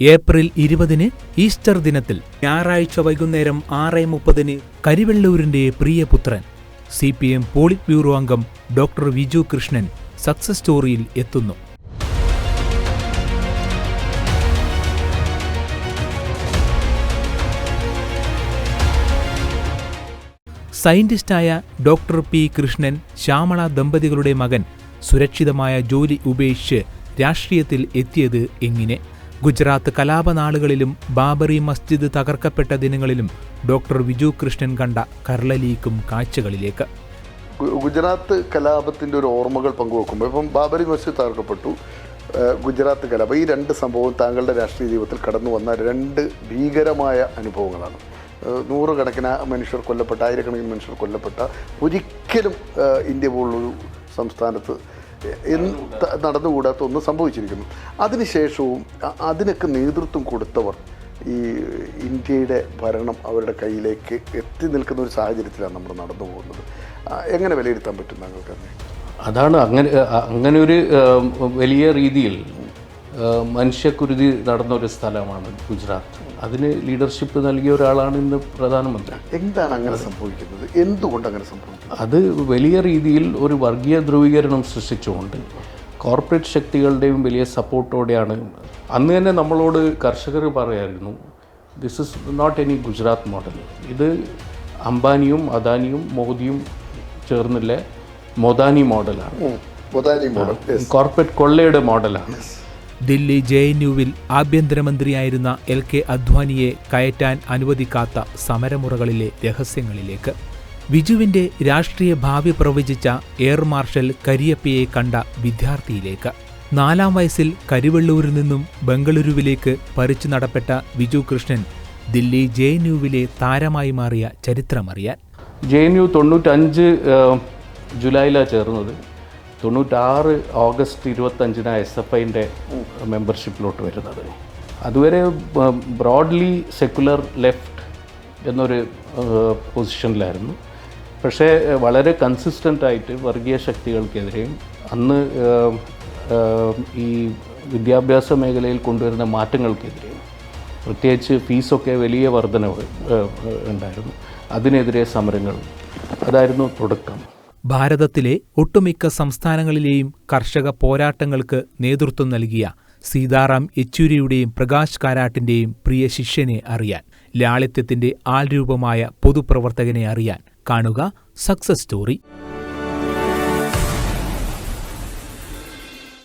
April 20 Easter ദിനത്തിൽ ഞായറാഴ്ച വൈകുന്നേരം 6:30 കരിവെള്ളൂരിന്റെ പ്രിയപുത്രൻ CPM പോളിറ്റ് ബ്യൂറോ അംഗം ഡോക്ടർ വിജു കൃഷ്ണൻ സക്സസ് സ്റ്റോറിയിൽ എത്തുന്നു. സയന്റിസ്റ്റായ ഡോക്ടർ പി കൃഷ്ണൻ ശ്യാമള ദമ്പതികളുടെ മകൻ സുരക്ഷിതമായ ജോലി ഉപേക്ഷിച്ച് രാഷ്ട്രീയത്തിൽ എത്തിയത് എങ്ങനെ? ഗുജറാത്ത് കലാപനാളുകളിലും ബാബറി മസ്ജിദ് തകർക്കപ്പെട്ട ദിനങ്ങളിലും ഡോക്ടർ വിജു കൃഷ്ണൻ കണ്ട കരളലിയിക്കും കാഴ്ചകളിലേക്ക്. ഗുജറാത്ത് കലാപത്തിൻ്റെ ഒരു ഓർമ്മകൾ പങ്കുവെക്കുമ്പോൾ ഇപ്പം ബാബറി മസ്ജിദ് തകർക്കപ്പെട്ടു, ഗുജറാത്ത് കലാപം, ഈ രണ്ട് സംഭവവും താങ്കളുടെ രാഷ്ട്രീയ ജീവിതത്തിൽ കടന്നു വന്ന രണ്ട് ഭീകരമായ അനുഭവങ്ങളാണ്. നൂറുകണക്കിന് മനുഷ്യർ കൊല്ലപ്പെട്ട, ആയിരക്കണക്കിന് മനുഷ്യർ കൊല്ലപ്പെട്ട, ഒരിക്കലും ഇന്ത്യ പോലുള്ളൊരു സംസ്ഥാനത്ത് നടന്നുകൂടാത്ത ഒന്ന് സംഭവിച്ചിരിക്കുന്നു. അതിനുശേഷവും അതിനൊക്കെ നേതൃത്വം കൊടുത്തവർ ഈ ഇന്ത്യയുടെ ഭരണം അവരുടെ കയ്യിലേക്ക് എത്തി നിൽക്കുന്ന ഒരു സാഹചര്യത്തിലാണ് നമ്മൾ നടന്നു പോകുന്നത്. എങ്ങനെ വിലയിരുത്താൻ പറ്റും താങ്കൾക്ക്? അതാണ് അങ്ങനെ ഒരു വലിയ രീതിയിൽ മനുഷ്യക്കുരുതി നടന്നൊരു സ്ഥലമാണ് ഗുജറാത്ത്. അതിന് ലീഡർഷിപ്പ് നൽകിയ ഒരാളാണ് ഇന്ന് പ്രധാനമന്ത്രി. എന്താണ് അങ്ങനെ സംഭവിക്കുന്നത്? എന്തുകൊണ്ട് അങ്ങനെ സംഭവിക്കുന്നത്? അത് വലിയ രീതിയിൽ ഒരു വർഗീയ ധ്രുവീകരണം സൃഷ്ടിച്ചുകൊണ്ട് കോർപ്പറേറ്റ് ശക്തികളുടെയും വലിയ സപ്പോർട്ടോടെയാണ്. അന്ന് തന്നെ നമ്മളോട് കർഷകർ പറയായിരുന്നു, this is not any Gujarat model, ഇത് അംബാനിയും അദാനിയും മോദിയും ചേർന്നുള്ള മൊദാനി മോഡലാണ്, കോർപ്പറേറ്റ് കൊള്ളയുടെ മോഡലാണ്. ദില്ലി JNUവിൽ ആഭ്യന്തരമന്ത്രിയായിരുന്ന LK അദ്വാനിയെ കയറ്റാൻ അനുവദിക്കാത്ത സമരമുറകളിലെ രഹസ്യങ്ങളിലേക്ക്, വിജുവിന്റെ രാഷ്ട്രീയ ഭാവി പ്രവചിച്ച എയർ മാർഷൽ കരിയപ്പയെ കണ്ട വിദ്യാർത്ഥിയിലേക്ക്, 4-ാം വയസ്സിൽ കരിവെള്ളൂരിൽ നിന്നും ബംഗളൂരുവിലേക്ക് പറിച്ചു നടപ്പെട്ട വിജു കൃഷ്ണൻ ദില്ലി JNUവിലെ താരമായി മാറിയ ചരിത്രമറിയാൻ. JNU 95 ജൂലൈയിലാണ് ചേർന്നത്. 96 ഓഗസ്റ്റ് 25 SFIൻ്റെ മെമ്പർഷിപ്പിലോട്ട് വരുന്നത്. അതുവരെ ബ്രോഡ്ലി സെക്കുലർ ലെഫ്റ്റ് എന്നൊരു പൊസിഷനിലായിരുന്നു. പക്ഷേ വളരെ കൺസിസ്റ്റൻ്റായിട്ട് വർഗീയ ശക്തികൾക്കെതിരെയും അന്ന് ഈ വിദ്യാഭ്യാസ മേഖലയിൽ കൊണ്ടുവരുന്ന മാറ്റങ്ങൾക്കെതിരെയും, പ്രത്യേകിച്ച് ഫീസൊക്കെ വലിയ വർധനവ് ഉണ്ടായിരുന്നു, അതിനെതിരെ സമരങ്ങൾ, അതായിരുന്നു തുടക്കം. ഭാരതത്തിലെ ഒട്ടുമിക്ക സംസ്ഥാനങ്ങളിലെയും കർഷക പോരാട്ടങ്ങൾക്ക് നേതൃത്വം നൽകിയ സീതാറാം യെച്ചൂരിയുടെയും പ്രകാശ് കാരാട്ടിന്റെയും പ്രിയ ശിഷ്യനെ അറിയാൻ, ലാളിത്യത്തിന്റെ ആൾരൂപമായ പൊതുപ്രവർത്തകനെ അറിയാൻ കാണുക സക്സസ് സ്റ്റോറി.